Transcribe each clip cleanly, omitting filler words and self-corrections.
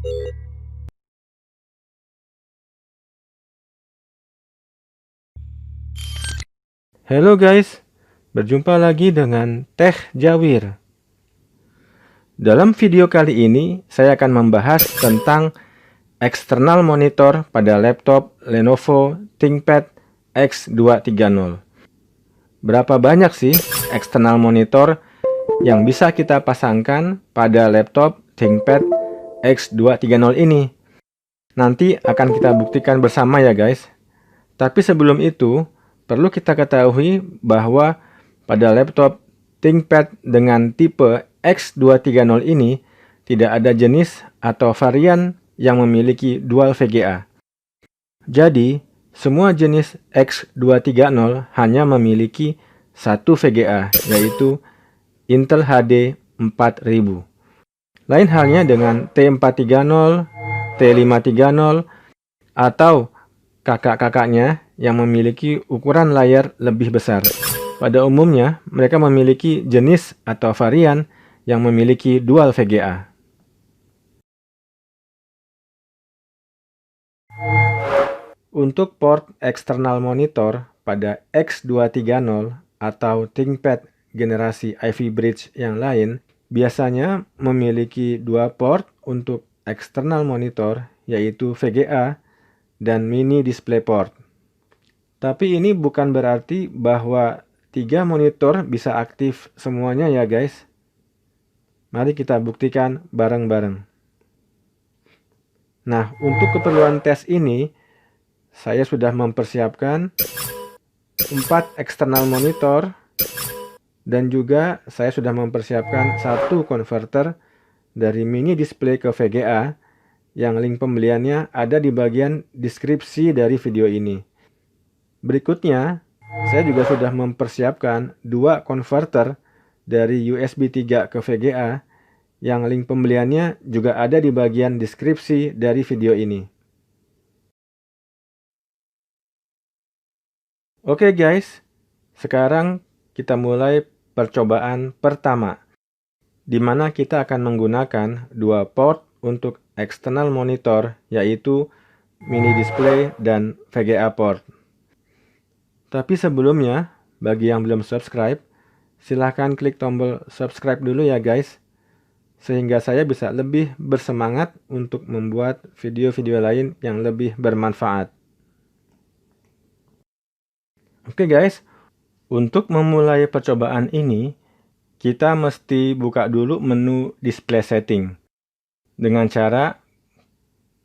Halo guys, berjumpa lagi dengan Tech Jawir. Dalam video kali ini, saya akan membahas tentang eksternal monitor pada laptop Lenovo ThinkPad X230. Berapa banyak sih eksternal monitor yang bisa kita pasangkan pada laptop ThinkPad X230 ini? Nanti akan kita buktikan bersama ya guys. Tapi sebelum itu, perlu kita ketahui bahwa pada laptop ThinkPad dengan tipe X230 ini tidak ada jenis atau varian yang memiliki dual VGA. Jadi, semua jenis X230 hanya memiliki satu VGA, yaitu Intel HD 4000. Lain halnya dengan T430, T530, atau kakak-kakaknya yang memiliki ukuran layar lebih besar. Pada umumnya, mereka memiliki jenis atau varian yang memiliki dual VGA. Untuk port eksternal monitor pada X230 atau ThinkPad generasi Ivy Bridge yang lain, biasanya memiliki dua port untuk eksternal monitor, yaitu VGA dan mini DisplayPort. Tapi ini bukan berarti bahwa 3 monitor bisa aktif semuanya ya guys. Mari kita buktikan bareng-bareng. Nah, untuk keperluan tes ini, saya sudah mempersiapkan 4 eksternal monitor dan juga saya sudah mempersiapkan satu konverter dari mini display ke VGA yang link pembeliannya ada di bagian deskripsi dari video ini. Berikutnya, saya juga sudah mempersiapkan 2 konverter dari USB 3 ke VGA yang link pembeliannya juga ada di bagian deskripsi dari video ini. Oke guys, sekarang kita mulai percobaan pertama, di mana kita akan menggunakan 2 port untuk eksternal monitor, yaitu mini display dan VGA port. Tapi sebelumnya, bagi yang belum subscribe, silahkan klik tombol subscribe dulu ya guys, sehingga saya bisa lebih bersemangat untuk membuat video-video lain yang lebih bermanfaat. Oke guys, untuk memulai percobaan ini, kita mesti buka dulu menu display setting. Dengan cara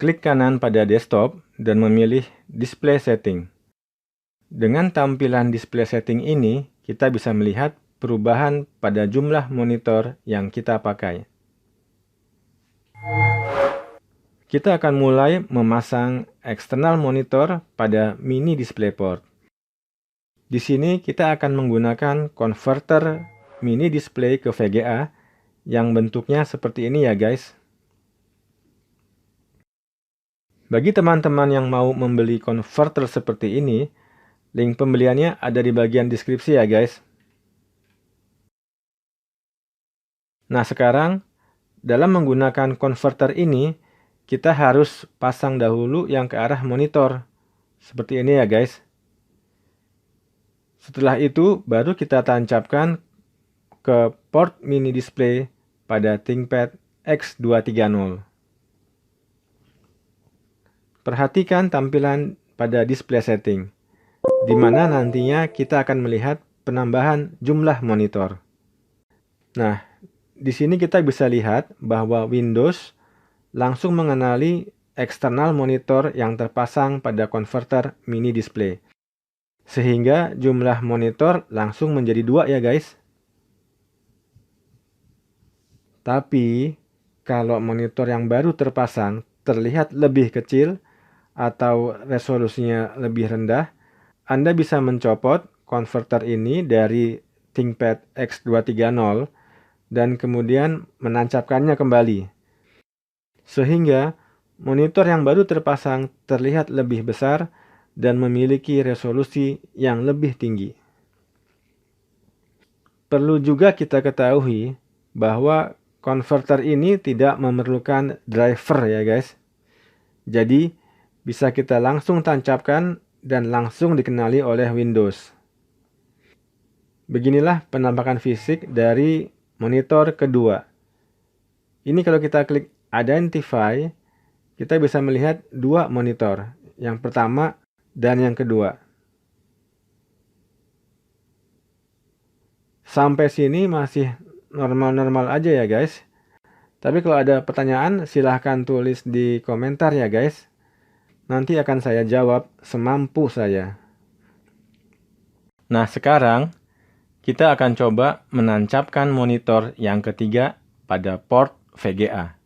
klik kanan pada desktop dan memilih display setting. Dengan tampilan display setting ini, kita bisa melihat perubahan pada jumlah monitor yang kita pakai. Kita akan mulai memasang eksternal monitor pada mini DisplayPort. Di sini kita akan menggunakan konverter mini display ke VGA yang bentuknya seperti ini ya guys. Bagi teman-teman yang mau membeli konverter seperti ini, link pembeliannya ada di bagian deskripsi ya guys. Nah sekarang, dalam menggunakan konverter ini, kita harus pasang dahulu yang ke arah monitor. Seperti ini ya guys. Setelah itu, baru kita tancapkan ke port mini display pada ThinkPad X230. Perhatikan tampilan pada display setting, di mana nantinya kita akan melihat penambahan jumlah monitor. Nah, di sini kita bisa lihat bahwa Windows langsung mengenali eksternal monitor yang terpasang pada konverter mini display. Sehingga jumlah monitor langsung menjadi 2 ya guys. Tapi, kalau monitor yang baru terpasang terlihat lebih kecil atau resolusinya lebih rendah, Anda bisa mencopot konverter ini dari ThinkPad X230 dan kemudian menancapkannya kembali. Sehingga monitor yang baru terpasang terlihat lebih besar dan memiliki resolusi yang lebih tinggi. Perlu juga kita ketahui bahwa konverter ini tidak memerlukan driver ya guys. Jadi bisa kita langsung tancapkan dan langsung dikenali oleh Windows. Beginilah penampakan fisik dari monitor kedua. Ini kalau kita klik Identify, kita bisa melihat dua monitor, yang pertama dan yang kedua. Sampai sini masih normal-normal aja ya guys. Tapi kalau ada pertanyaan silahkan tulis di komentar ya guys. Nanti akan saya jawab semampu saya. Nah sekarang kita akan coba menancapkan monitor yang ketiga pada port VGA.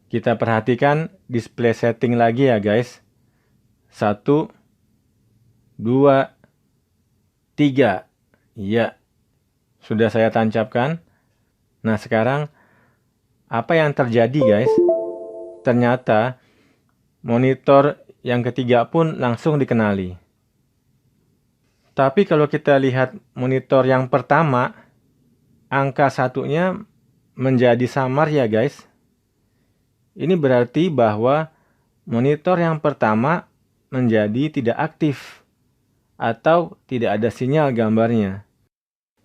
Kita perhatikan display setting lagi ya guys. 1, 2, 3. Iya, sudah saya tancapkan. Nah sekarang apa yang terjadi guys? Ternyata monitor yang ketiga pun langsung dikenali. Tapi kalau kita lihat monitor yang pertama, angka satunya menjadi samar ya guys. Ini berarti bahwa monitor yang pertama menjadi tidak aktif atau tidak ada sinyal gambarnya.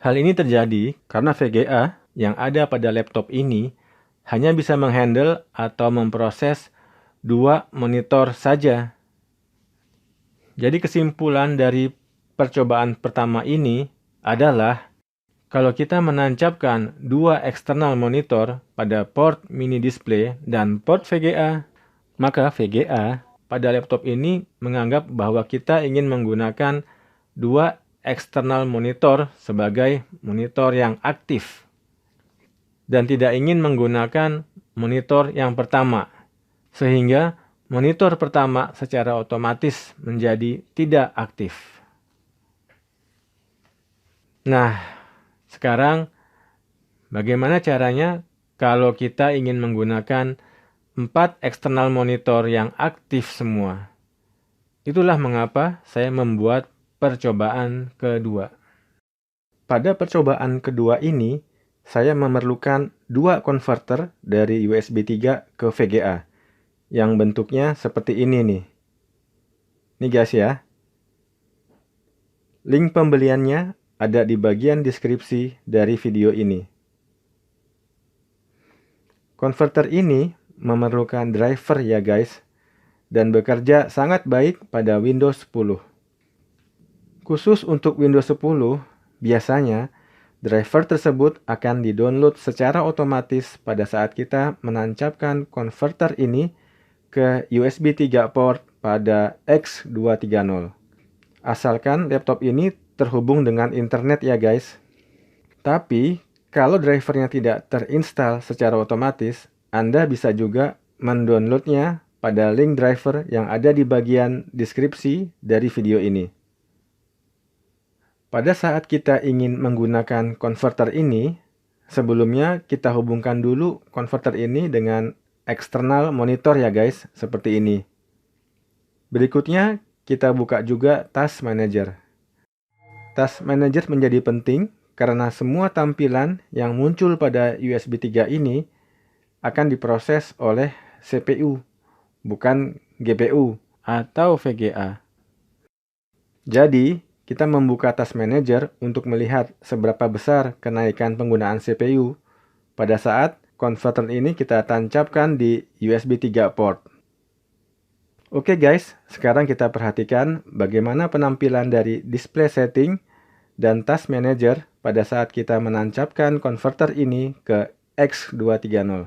Hal ini terjadi karena VGA yang ada pada laptop ini hanya bisa menghandle atau memproses dua monitor saja. Jadi kesimpulan dari percobaan pertama ini adalah kalau kita menancapkan dua eksternal monitor pada port mini display dan port VGA, maka VGA pada laptop ini menganggap bahwa kita ingin menggunakan dua eksternal monitor sebagai monitor yang aktif dan tidak ingin menggunakan monitor yang pertama, sehingga monitor pertama secara otomatis menjadi tidak aktif. Nah, sekarang bagaimana caranya kalau kita ingin menggunakan 4 eksternal monitor yang aktif semua? Itulah mengapa saya membuat percobaan kedua. Pada percobaan kedua ini, saya memerlukan dua konverter dari USB 3 ke VGA yang bentuknya seperti ini nih. Nih guys ya. Link pembeliannya ada di bagian deskripsi dari video ini. Konverter ini memerlukan driver ya guys, dan bekerja sangat baik pada Windows 10. Khusus untuk Windows 10, biasanya driver tersebut akan di-download secara otomatis pada saat kita menancapkan konverter ini ke USB 3 port pada X230. Asalkan laptop ini terhubung dengan internet ya guys. Tapi kalau drivernya tidak terinstall secara otomatis, Anda bisa juga mendownloadnya pada link driver yang ada di bagian deskripsi dari video ini. Pada saat kita ingin menggunakan konverter ini, sebelumnya kita hubungkan dulu konverter ini dengan eksternal monitor ya guys, seperti ini. Berikutnya kita buka juga Task Manager. Task Manager menjadi penting karena semua tampilan yang muncul pada USB 3 ini akan diproses oleh CPU, bukan GPU atau VGA. Jadi, kita membuka Task Manager untuk melihat seberapa besar kenaikan penggunaan CPU pada saat konverter ini kita tancapkan di USB 3 port. Oke guys, sekarang kita perhatikan bagaimana penampilan dari display setting dan Task Manager pada saat kita menancapkan konverter ini ke X230.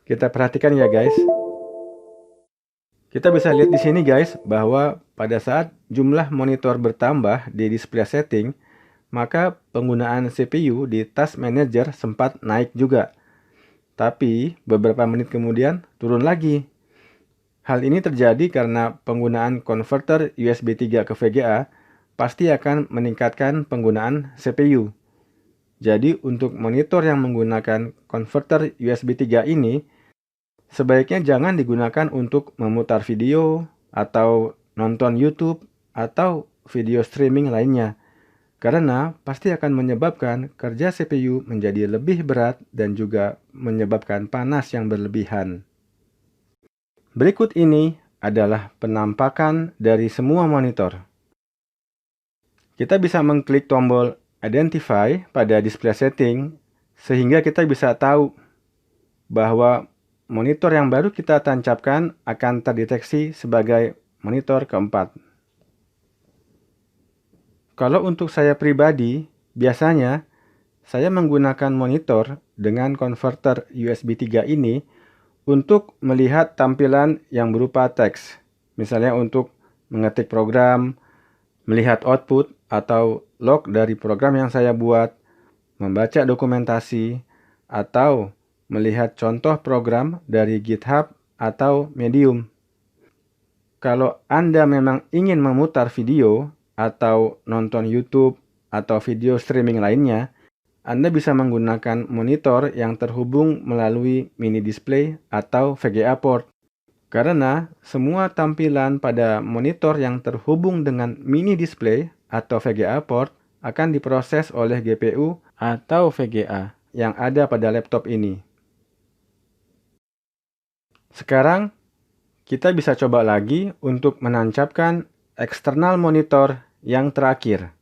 Kita perhatikan ya guys. Kita bisa lihat di sini guys bahwa pada saat jumlah monitor bertambah di display setting, maka penggunaan CPU di Task Manager sempat naik juga. Tapi beberapa menit kemudian turun lagi. Hal ini terjadi karena penggunaan konverter USB 3 ke VGA pasti akan meningkatkan penggunaan CPU. Jadi untuk monitor yang menggunakan konverter USB 3 ini, sebaiknya jangan digunakan untuk memutar video atau nonton YouTube atau video streaming lainnya. karena pasti akan menyebabkan kerja CPU menjadi lebih berat dan juga menyebabkan panas yang berlebihan. Berikut ini adalah penampakan dari semua monitor. Kita bisa mengklik tombol Identify pada display setting sehingga kita bisa tahu bahwa monitor yang baru kita tancapkan akan terdeteksi sebagai monitor keempat. Kalau untuk saya pribadi, biasanya saya menggunakan monitor dengan konverter USB 3 ini untuk melihat tampilan yang berupa teks. Misalnya untuk mengetik program, melihat output atau log dari program yang saya buat, membaca dokumentasi, atau melihat contoh program dari GitHub atau Medium. Kalau Anda memang ingin memutar video atau nonton YouTube atau video streaming lainnya, Anda bisa menggunakan monitor yang terhubung melalui mini display atau VGA port. Karena semua tampilan pada monitor yang terhubung dengan mini display atau VGA port akan diproses oleh GPU atau VGA yang ada pada laptop ini. Sekarang, kita bisa coba lagi untuk menancapkan eksternal monitor yang terakhir.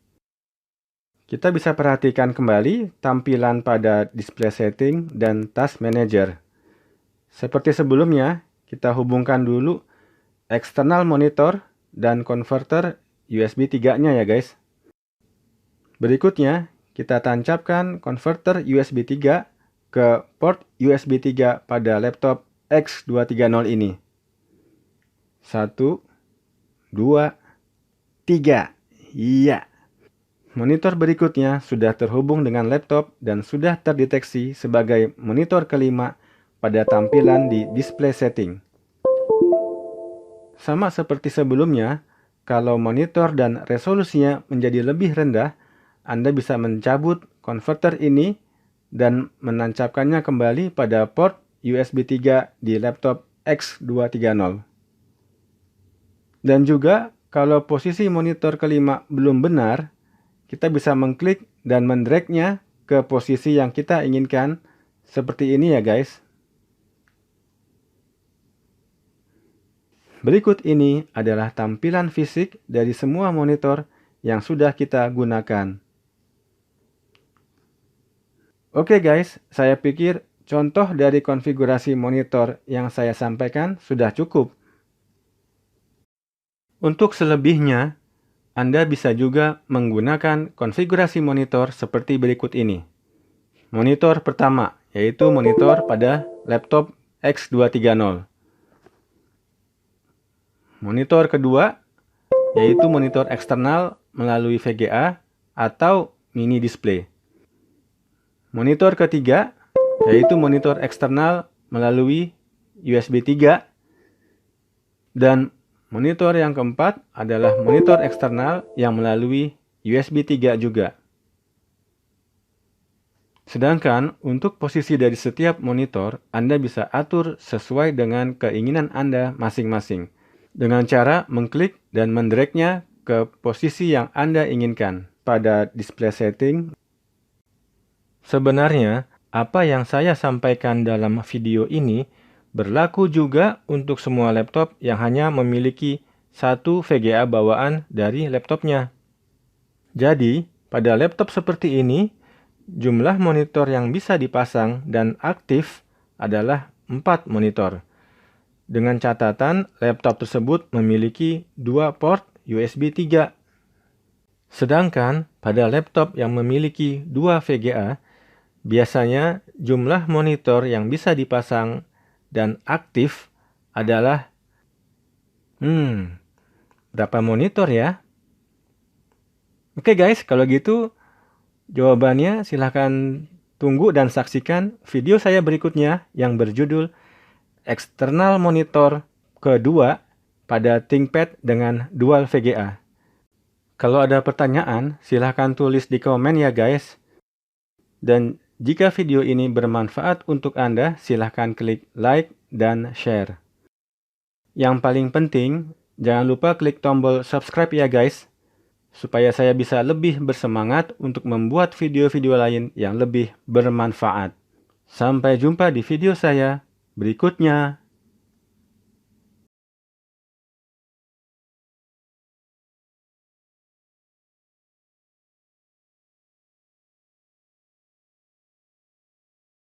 Kita bisa perhatikan kembali tampilan pada display setting dan task manager. Seperti sebelumnya, kita hubungkan dulu eksternal monitor dan konverter USB 3-nya ya guys. Berikutnya, kita tancapkan konverter USB 3 ke port USB 3 pada laptop X230 ini. 1, 2, 3. Iya. Monitor berikutnya sudah terhubung dengan laptop dan sudah terdeteksi sebagai monitor kelima pada tampilan di display setting. Sama seperti sebelumnya, kalau monitor dan resolusinya menjadi lebih rendah, Anda bisa mencabut konverter ini dan menancapkannya kembali pada port USB 3 di laptop X230. Dan juga, kalau posisi monitor kelima belum benar, kita bisa mengklik dan mendragnya ke posisi yang kita inginkan, seperti ini ya guys. Berikut ini adalah tampilan fisik dari semua monitor yang sudah kita gunakan. Oke guys, saya pikir contoh dari konfigurasi monitor yang saya sampaikan sudah cukup. Untuk selebihnya, Anda bisa juga menggunakan konfigurasi monitor seperti berikut ini. Monitor pertama, yaitu monitor pada laptop X230. Monitor kedua, yaitu monitor eksternal melalui VGA atau mini display. Monitor ketiga, yaitu monitor eksternal melalui USB 3. Dan monitor yang keempat adalah monitor eksternal yang melalui USB 3 juga. Sedangkan untuk posisi dari setiap monitor, Anda bisa atur sesuai dengan keinginan Anda masing-masing, dengan cara mengklik dan mendragnya ke posisi yang Anda inginkan pada display setting. Sebenarnya, apa yang saya sampaikan dalam video ini berlaku juga untuk semua laptop yang hanya memiliki satu VGA bawaan dari laptopnya. Jadi, pada laptop seperti ini, jumlah monitor yang bisa dipasang dan aktif adalah 4 monitor. Dengan catatan, laptop tersebut memiliki 2 port USB 3. Sedangkan pada laptop yang memiliki 2 VGA, biasanya jumlah monitor yang bisa dipasang dan aktif adalah berapa monitor ya? Oke guys, kalau gitu jawabannya silahkan tunggu dan saksikan video saya berikutnya yang berjudul Eksternal Monitor kedua pada ThinkPad dengan Dual VGA. Kalau ada pertanyaan, silahkan tulis di komen ya guys. Dan jika video ini bermanfaat untuk Anda, silahkan klik like dan share. Yang paling penting, jangan lupa klik tombol subscribe ya guys, supaya saya bisa lebih bersemangat untuk membuat video-video lain yang lebih bermanfaat. Sampai jumpa di video saya berikutnya.